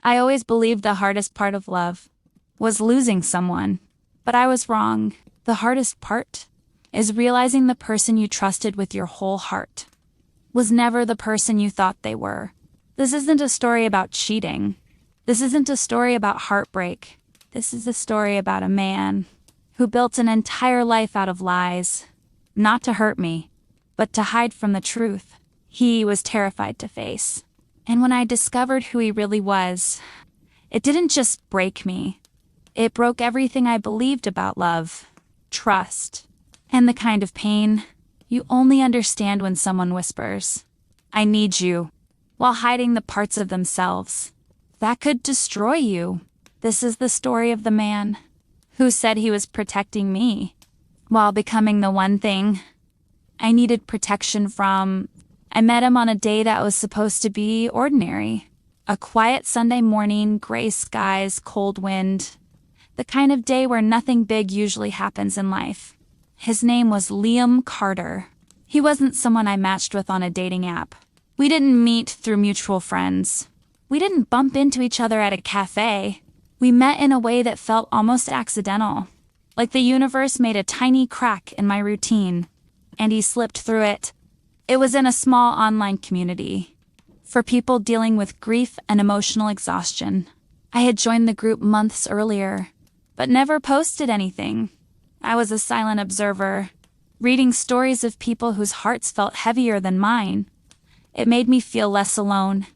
I always believed the hardest part of love was losing someone, but I was wrong. The hardest part is realizing the person you trusted with your whole heart was never the person you thought they were. This isn't a story about cheating. This isn't a story about heartbreak. This is a story about a man who built an entire life out of lies, not to hurt me, but to hide from the truth he was terrified to face. And when I discovered who he really was, it didn't just break me. It broke everything I believed about love, trust, and the kind of pain you only understand when someone whispers, "I need you," while hiding the parts of themselves that could destroy you. This is the story of the man who said he was protecting me while becoming the one thing I needed protection from. I met him on a day that was supposed to be ordinary. A quiet Sunday morning, gray skies, cold wind. The kind of day where nothing big usually happens in life. His name was Liam Carter. He wasn't someone I matched with on a dating app. We didn't meet through mutual friends. We didn't bump into each other at a cafe. We met in a way that felt almost accidental. Like the universe made a tiny crack in my routine, and he slipped through it. It was in a small online community for people dealing with grief and emotional exhaustion. I had joined the group months earlier, but never posted anything. I was a silent observer, reading stories of people whose hearts felt heavier than mine. It made me feel less alone.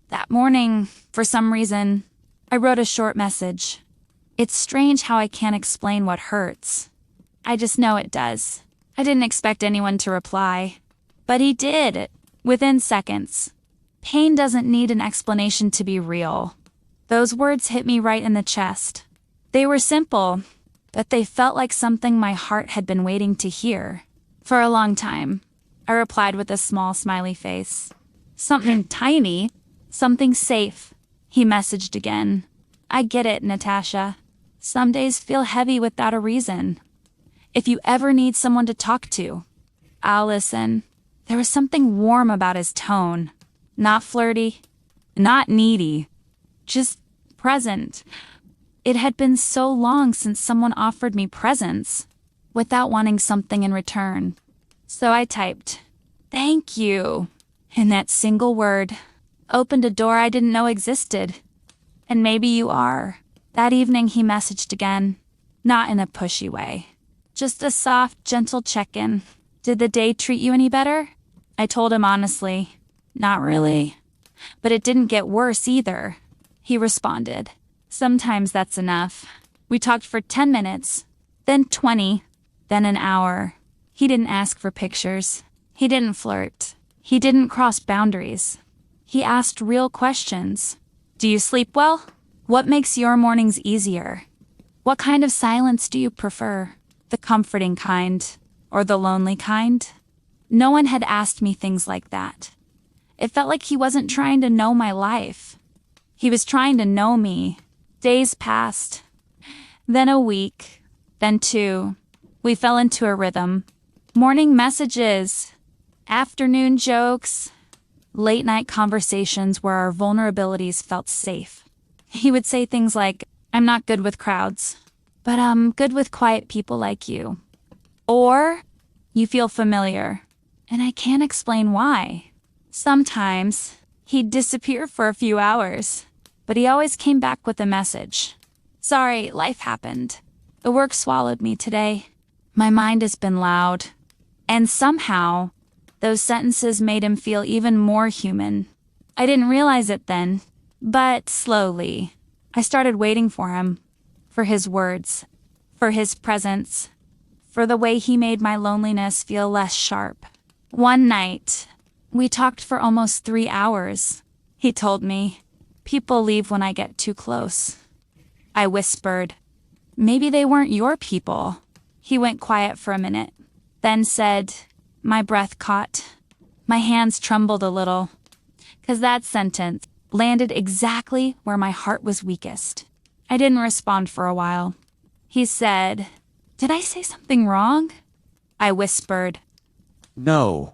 That morning, for some reason, I wrote a short message. It's strange how I can't explain what hurts. I just know it does. I didn't expect anyone to reply, but he did, within seconds. Pain doesn't need an explanation to be real. Those words hit me right in the chest. They were simple, but they felt like something my heart had been waiting to hear. For a long time, I replied with a small smiley face. "Something tiny, something safe," he messaged again. "I get it, Natasha. Some days feel heavy without a reason. If you ever need someone to talk to, I'll listen." There was something warm about his tone. Not flirty, not needy, just present. It had been so long since someone offered me presents without wanting something in return. So I typed, "Thank you," and that single word opened a door I didn't know existed. "And maybe you are." That evening he messaged again, not in a pushy way. Just a soft, gentle check-in. "Did the day treat you any better?" I told him honestly, "Not really." But it didn't get worse either. He responded, "Sometimes that's enough." We talked for 10 minutes, then 20, then an hour. He didn't ask for pictures. He didn't flirt. He didn't cross boundaries. He asked real questions. "Do you sleep well? What makes your mornings easier? What kind of silence do you prefer? The comforting kind or the lonely kind?" No one had asked me things like that. It felt like he wasn't trying to know my life. He was trying to know me. Days passed. Then a week. Then 2. We fell into a rhythm. Morning messages. Afternoon jokes. Late night conversations where our vulnerabilities felt safe. He would say things like, "I'm not good with crowds, but I'm good with quiet people like you." Or, "You feel familiar, and I can't explain why." Sometimes, he'd disappear for a few hours, but he always came back with a message. "Sorry, life happened. The work swallowed me today. My mind has been loud." And somehow, those sentences made him feel even more human. I didn't realize it then, but slowly, I started waiting for him, for his words, for his presence, for the way he made my loneliness feel less sharp. One night, we talked for almost 3 hours. He told me, "People leave when I get too close." I whispered, "Maybe they weren't your people." He went quiet for a minute, then said, my breath caught. My hands trembled a little, 'cause that sentence landed exactly where my heart was weakest. I didn't respond for a while. He said, "Did I say something wrong?" I whispered, "No."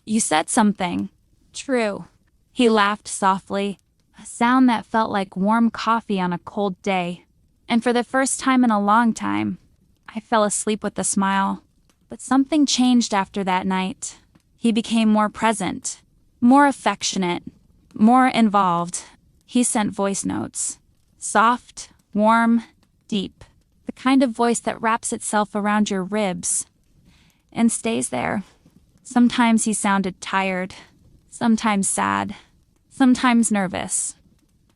"You said something." "True." He laughed softly. sound that felt like warm coffee on a cold day. And for the first time in a long time, I fell asleep with a smile. But something changed after that night. He became more present, more affectionate, more involved. He sent voice notes. Soft, warm, deep. The kind of voice that wraps itself around your ribs and stays there. Sometimes he sounded tired, sometimes sad, sometimes nervous.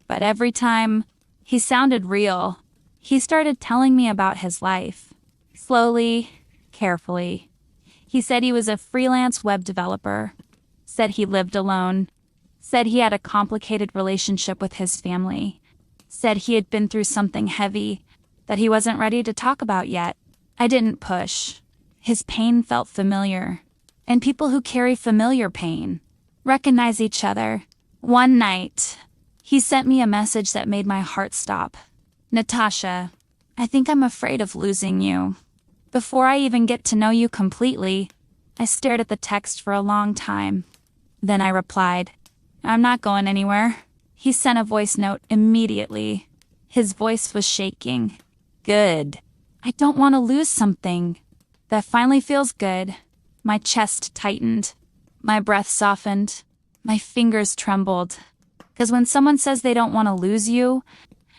But every time, he sounded real. He started telling me about his life. Slowly, carefully. He said he was a freelance web developer, said he lived alone, said he had a complicated relationship with his family, said he had been through something heavy that he wasn't ready to talk about yet. I didn't push. His pain felt familiar, and people who carry familiar pain recognize each other. One night, he sent me a message that made my heart stop. Natasha, I think I'm afraid of losing you. Before I even get to know you completely, I stared at the text for a long time. Then I replied, I'm not going anywhere. He sent a voice note immediately. His voice was shaking. Good. I don't want to lose something. That finally feels good. My chest tightened. My breath softened. My fingers trembled. Because when someone says they don't want to lose you,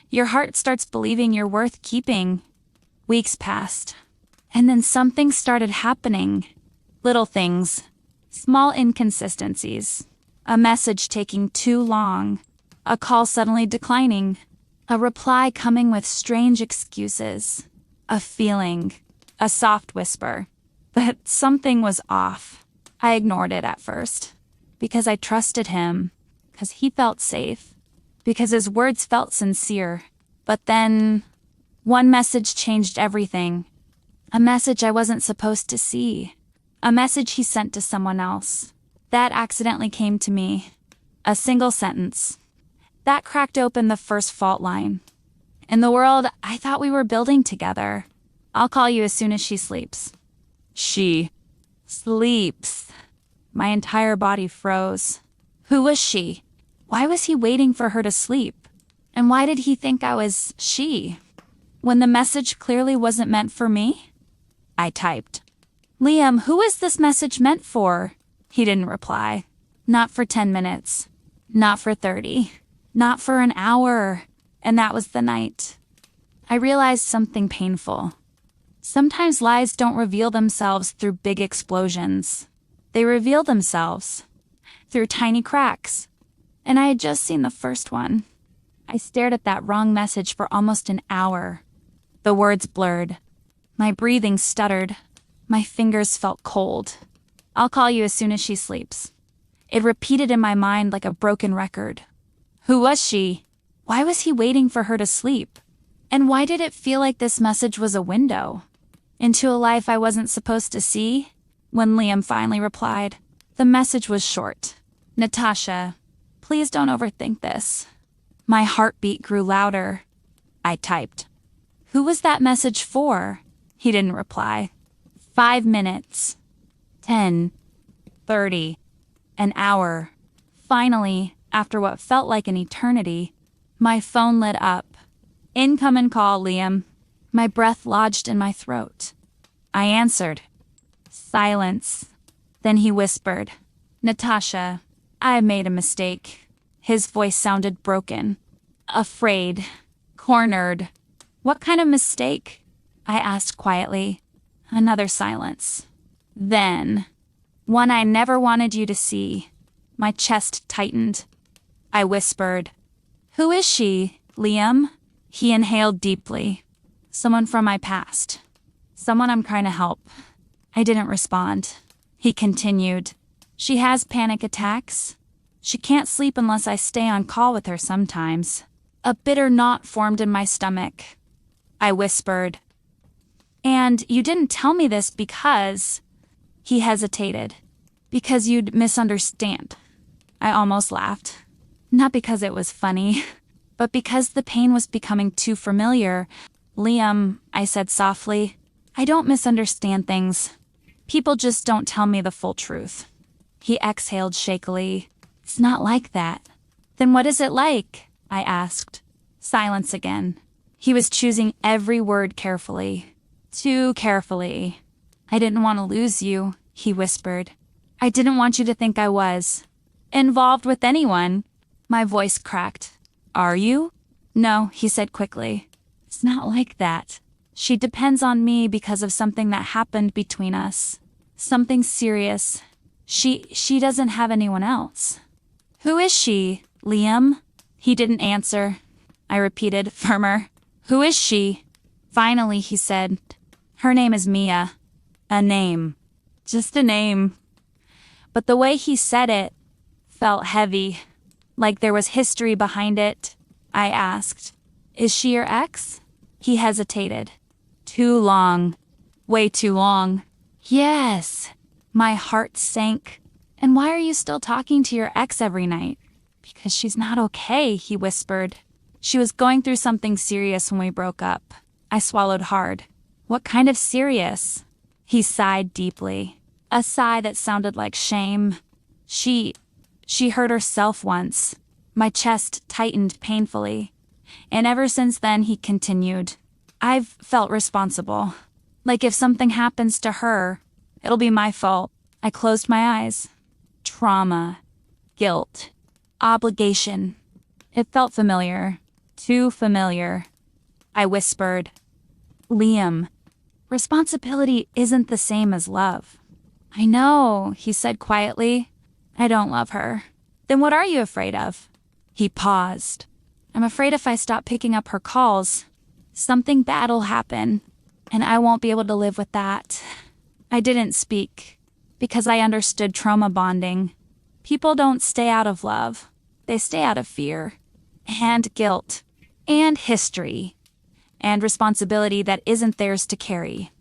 your heart starts believing you're worth keeping. Weeks passed. And then something started happening. Little things. Small inconsistencies. A message taking too long. A call suddenly declining. A reply coming with strange excuses. A feeling. A soft whisper. But something was off. I ignored it at first. Because I trusted him. Because he felt safe. Because his words felt sincere. But then, one message changed everything. A message I wasn't supposed to see. A message he sent to someone else. That accidentally came to me. A single sentence. That cracked open the first fault line. In the world, I thought we were building together. I'll call you as soon as she sleeps. She sleeps. My entire body froze. Who was she? Why was he waiting for her to sleep? And why did he think I was she? When the message clearly wasn't meant for me? I typed, Liam, who is this message meant for? He didn't reply. Not for 10 minutes. Not for 30. Not for an hour. And that was the night. I realized something painful. Sometimes lies don't reveal themselves through big explosions. They reveal themselves through tiny cracks. And I had just seen the first one. I stared at that wrong message for almost an hour. The words blurred. My breathing stuttered. My fingers felt cold. I'll call you as soon as she sleeps. It repeated in my mind like a broken record. Who was she? Why was he waiting for her to sleep? And why did it feel like this message was a window into a life I wasn't supposed to see? When Liam finally replied, the message was short. Natasha, please don't overthink this. My heartbeat grew louder. I typed, who was that message for? He didn't reply. 5 minutes. 10. 30. An hour. Finally, after what felt like an eternity, my phone lit up. Incoming call, Liam. My breath lodged in my throat. I answered. Silence. Then he whispered, Natasha, I made a mistake. His voice sounded broken. Afraid. Cornered. What kind of mistake? I asked quietly. Another silence. Then, one I never wanted you to see. My chest tightened. I whispered, who is she, Liam? He inhaled deeply. Someone from my past. Someone I'm trying to help. I didn't respond. He continued, she has panic attacks. She can't sleep unless I stay on call with her sometimes. A bitter knot formed in my stomach. I whispered, and you didn't tell me this because... He hesitated. Because you'd misunderstand. I almost laughed. Not because it was funny, but because the pain was becoming too familiar. Liam, I said softly, I don't misunderstand things. People just don't tell me the full truth. He exhaled shakily. It's not like that. Then what is it like? I asked. Silence again. He was choosing every word carefully. Too carefully. I didn't want to lose you, he whispered. I didn't want you to think I was involved with anyone. My voice cracked. Are you? No, he said quickly. It's not like that. She depends on me because of something that happened between us. Something serious. She doesn't have anyone else. Who is she, Liam? He didn't answer. I repeated, firmer. Who is she? Finally, he said. Her name is Mia. A name. Just a name. But the way he said it felt heavy, like there was history behind it. I asked, is she your ex? He hesitated. Too long. Way too long. Yes. My heart sank. And why are you still talking to your ex every night? Because she's not okay, he whispered. She was going through something serious when we broke up. I swallowed hard. What kind of serious? He sighed deeply. A sigh that sounded like shame. She hurt herself once. My chest tightened painfully. And ever since then, he continued. I've felt responsible. Like if something happens to her, it'll be my fault. I closed my eyes. Trauma. Guilt. Obligation. It felt familiar. Too familiar. I whispered. Liam, responsibility isn't the same as love. I know, he said quietly. I don't love her. Then what are you afraid of? He paused. I'm afraid if I stop picking up her calls, something bad'll happen, and I won't be able to live with that. I didn't speak, because I understood trauma bonding. People don't stay out of love. They stay out of fear, and guilt, and history, and responsibility that isn't theirs to carry.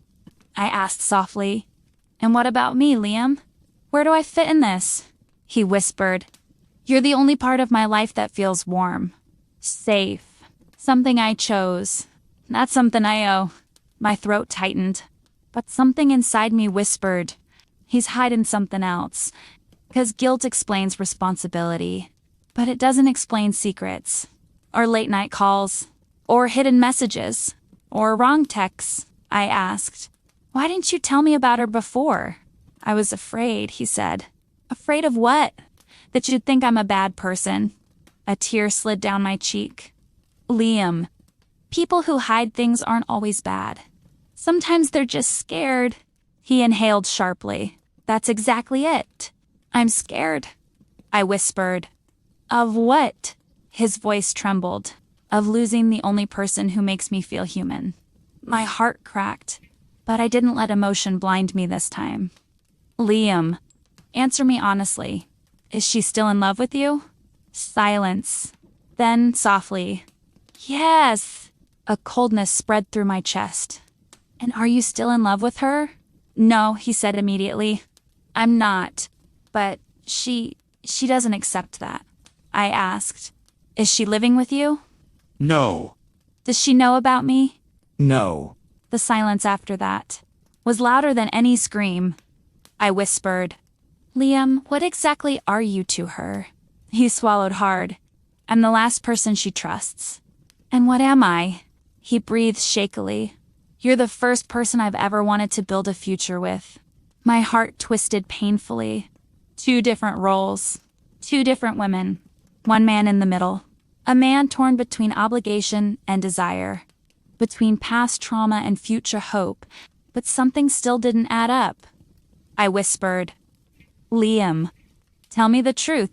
I asked softly, and what about me, Liam? Where do I fit in this? He whispered. You're the only part of my life that feels warm. Safe. Something I chose. Not something I owe. My throat tightened. But something inside me whispered, he's hiding something else. Because guilt explains responsibility. But it doesn't explain secrets. Or late night calls. Or hidden messages. Or wrong texts. I asked. Why didn't you tell me about her before? I was afraid, he said. Afraid of what? That you'd think I'm a bad person. A tear slid down my cheek. Liam, people who hide things aren't always bad. Sometimes they're just scared. He inhaled sharply. That's exactly it. I'm scared. I whispered. Of what? His voice trembled. Of losing the only person who makes me feel human. My heart cracked, but I didn't let emotion blind me this time. Liam, answer me honestly. Is she still in love with you? Silence. Then, softly, yes. A coldness spread through my chest. And are you still in love with her? No, he said immediately. I'm not. But she doesn't accept that. I asked. Is she living with you? No. Does she know about me? No. The silence after that was louder than any scream. I whispered. Liam, what exactly are you to her? He swallowed hard. I'm the last person she trusts. And what am I? He breathed shakily. You're the first person I've ever wanted to build a future with. My heart twisted painfully. 2 different roles. 2 different women. 1 man in the middle. A man torn between obligation and desire. Between past trauma and future hope. But something still didn't add up. I whispered. Liam, tell me the truth.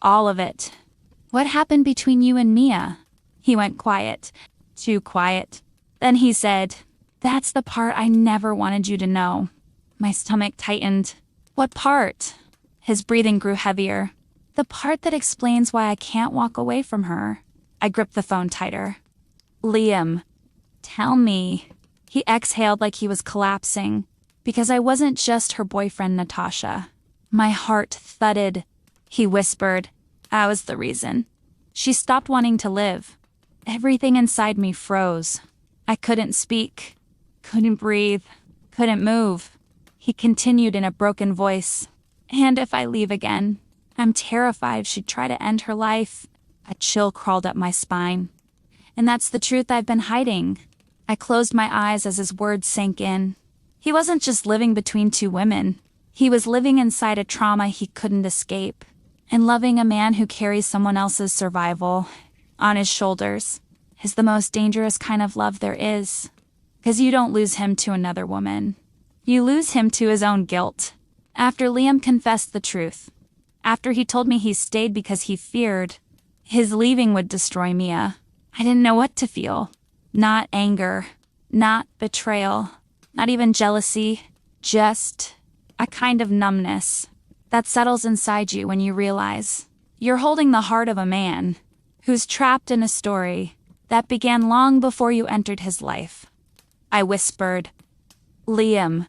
All of it. What happened between you and Mia? He went quiet. Too quiet. Then he said, that's the part I never wanted you to know. My stomach tightened. What part? His breathing grew heavier. The part that explains why I can't walk away from her. I gripped the phone tighter. Liam, tell me. He exhaled like he was collapsing. Because I wasn't just her boyfriend, Natasha. My heart thudded. He whispered, I was the reason. She stopped wanting to live. Everything inside me froze. I couldn't speak, couldn't breathe, couldn't move. He continued in a broken voice. And if I leave again, I'm terrified she'd try to end her life. A chill crawled up my spine. And that's the truth I've been hiding. I closed my eyes as his words sank in. He wasn't just living between two women. He was living inside a trauma he couldn't escape, and loving a man who carries someone else's survival on his shoulders is the most dangerous kind of love there is. Because you don't lose him to another woman. You lose him to his own guilt. After Liam confessed the truth, after he told me he stayed because he feared his leaving would destroy Mia, I didn't know what to feel. Not anger, not betrayal, not even jealousy, just a kind of numbness that settles inside you when you realize you're holding the heart of a man who's trapped in a story that began long before you entered his life. I whispered, "Liam,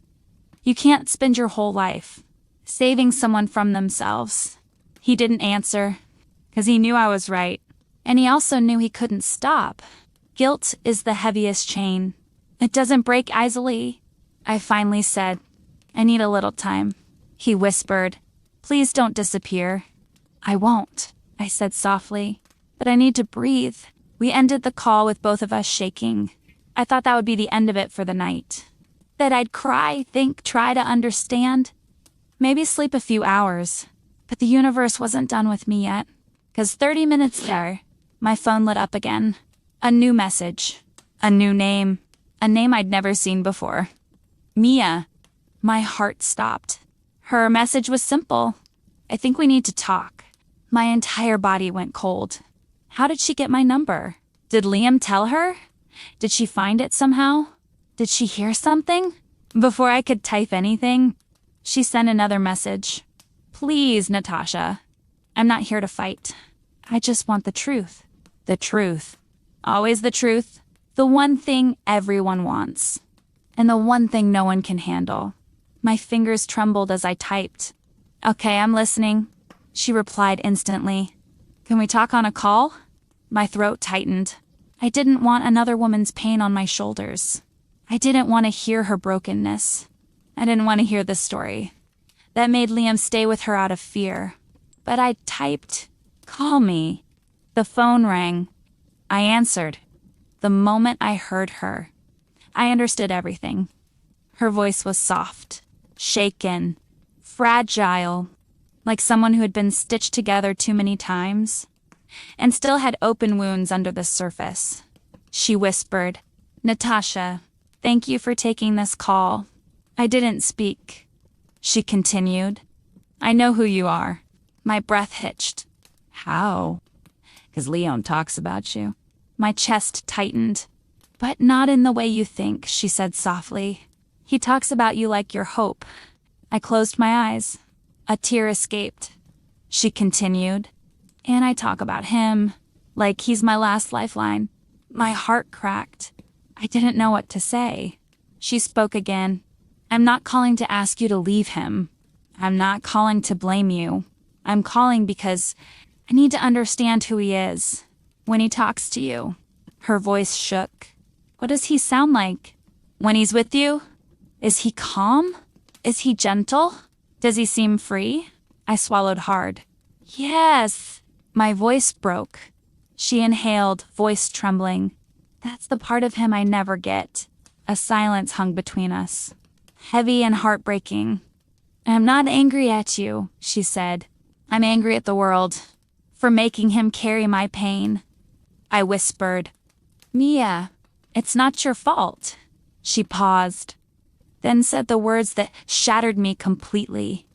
you can't spend your whole life saving someone from themselves." He didn't answer, because he knew I was right, and he also knew he couldn't stop. Guilt is the heaviest chain. It doesn't break easily. I finally said, "I need a little time." He whispered, "Please don't disappear." "I won't," I said softly, "but I need to breathe." We ended the call with both of us shaking. I thought that would be the end of it for the night. That I'd cry, think, try to understand. Maybe sleep a few hours. But the universe wasn't done with me yet. 'Cause 30 minutes there, my phone lit up again. A new message. A new name. A name I'd never seen before. Mia. My heart stopped. Her message was simple. "I think we need to talk." My entire body went cold. How did she get my number? Did Liam tell her? Did she find it somehow? Did she hear something? Before I could type anything, she sent another message. "Please, Natasha. I'm not here to fight. I just want the truth." The truth. Always the truth. The one thing everyone wants. And the one thing no one can handle. My fingers trembled as I typed. "Okay, I'm listening." She replied instantly. "Can we talk on a call?" My throat tightened. I didn't want another woman's pain on my shoulders. I didn't want to hear her brokenness. I didn't want to hear this story that made Liam stay with her out of fear. But I typed, "Call me." The phone rang. I answered. The moment I heard her, I understood everything. Her voice was soft, shaken, fragile, like someone who had been stitched together too many times and still had open wounds under the surface. She whispered, "Natasha, thank you for taking this call." I didn't speak. She continued, "I know who you are." My breath hitched. "How?" "'Cause Leon talks about you." My chest tightened. "But not in the way you think," she said softly. "He talks about you like your hope." I closed my eyes. A tear escaped. She continued, "And I talk about him, like he's my last lifeline." My heart cracked. I didn't know what to say. She spoke again. "I'm not calling to ask you to leave him. I'm not calling to blame you. I'm calling because I need to understand who he is. When he talks to you." Her voice shook. "What does he sound like? When he's with you? Is he calm? Is he gentle? Does he seem free?" I swallowed hard. "Yes." My voice broke. She inhaled, voice trembling. "That's the part of him I never get." A silence hung between us, heavy and heartbreaking. "I'm not angry at you," she said. "I'm angry at the world for making him carry my pain." I whispered, "Mia, it's not your fault." She paused, then said the words that shattered me completely.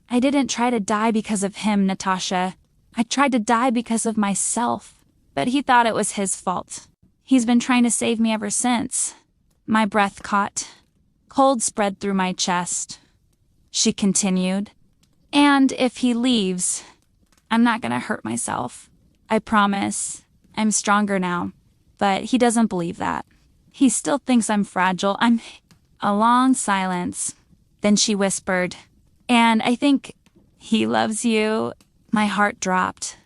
"I didn't try to die because of him, Natasha. I tried to die because of myself. But he thought it was his fault. He's been trying to save me ever since." My breath caught. Cold spread through my chest. She continued, "And if he leaves, I'm not gonna hurt myself. I promise. I'm stronger now." But he doesn't believe that. He still thinks I'm fragile. A long silence. Then she whispered, "And I think he loves you." My heart dropped.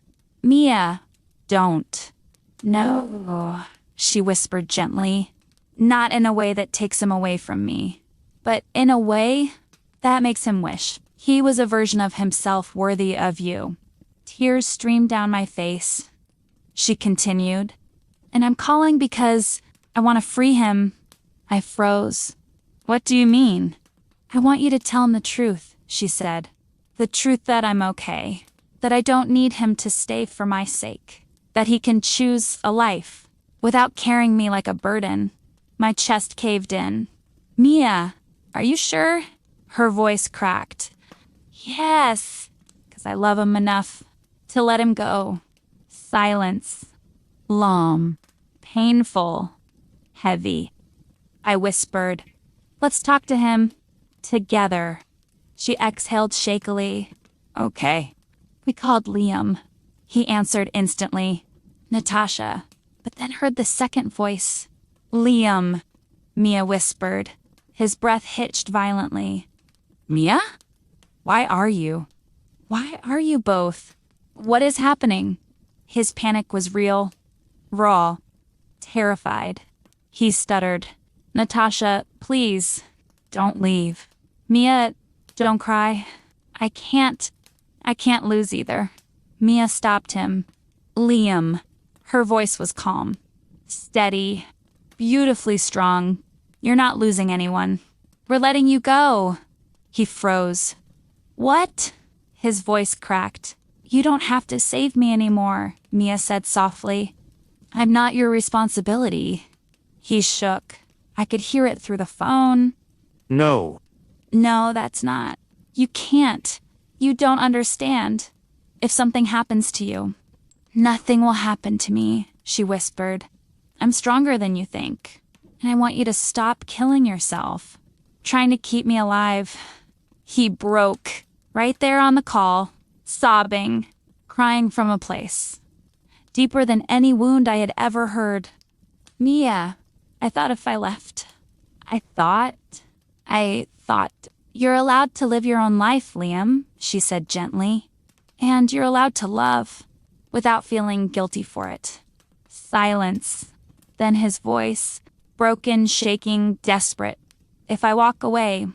"Mia, don't." "No," she whispered gently. Not in a way that takes him away from me, but in a way that makes him wish he was a version of himself worthy of you. Tears streamed down my face. she continued. And I'm calling because I want to free him. I froze. What do you mean? I want you to tell him the truth, she said. The truth that I'm okay. That I don't need him to stay for my sake. That he can choose a life without carrying me like a burden. My chest caved in. Mia, are you sure? Her voice cracked. Yes, because I love him enough to let him go. Silence. Long. Painful. Heavy. I whispered, let's talk to him. Together. She exhaled shakily. Okay. We called Liam. He answered instantly. Natasha. But then heard the second voice. Liam, Mia whispered. His breath hitched violently. Mia? Why are you? Why are you both? What is happening? His panic was real, raw, terrified. He stuttered. Natasha, please, don't leave. Mia, don't cry. I can't lose either. Mia stopped him. Liam. Her voice was calm, steady, beautifully strong. You're not losing anyone. We're letting you go. He froze. What? His voice cracked. You don't have to save me anymore, Mia said softly. I'm not your responsibility. He shook. I could hear it through the phone. No. No, that's not. You can't. You don't understand. If something happens to you. Nothing will happen to me, she whispered. I'm stronger than you think. And I want you to stop killing yourself. Trying to keep me alive. He broke. Right there on the call. Sobbing. Crying from a place. Deeper than any wound I had ever heard. Mia, I thought if I left. I thought. You're allowed to live your own life, Liam, she said gently. And you're allowed to love. Without feeling guilty for it. Silence. Then his voice, broken, shaking, desperate. If I walk away,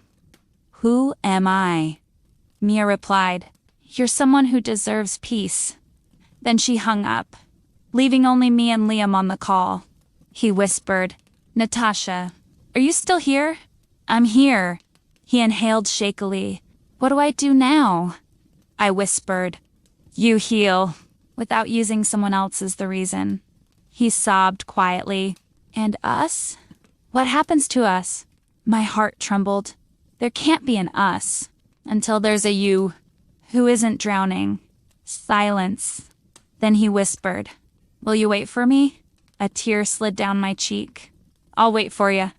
who am I? Mia replied, you're someone who deserves peace. Then she hung up, leaving only me and Liam on the call. He whispered, Natasha, are you still here? I'm here. He inhaled shakily. What do I do now? I whispered, you heal. Without using someone else as the reason. He sobbed quietly. And us? What happens to us? My heart trembled. There can't be an us. Until there's a you. Who isn't drowning. Silence. Then he whispered, will you wait for me? A tear slid down my cheek. I'll wait for you.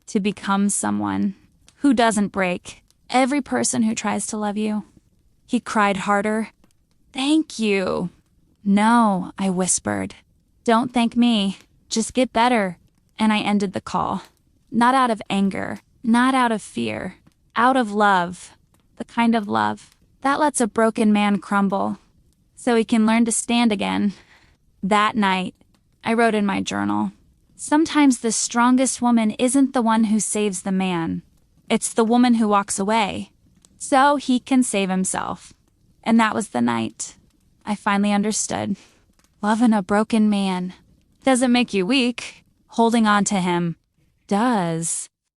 To become someone. Who doesn't break. Every person who tries to love you. He cried harder. Thank you. No, I whispered. Don't thank me. Just get better. And I ended the call. Not out of anger. Not out of fear. Out of love. The kind of love that lets a broken man crumble. So he can learn to stand again. That night, I wrote in my journal. Sometimes the strongest woman isn't the one who saves the man. It's the woman who walks away. So he can save himself. And that was the night. I finally understood. Loving a broken man doesn't make you weak. Holding on to him does.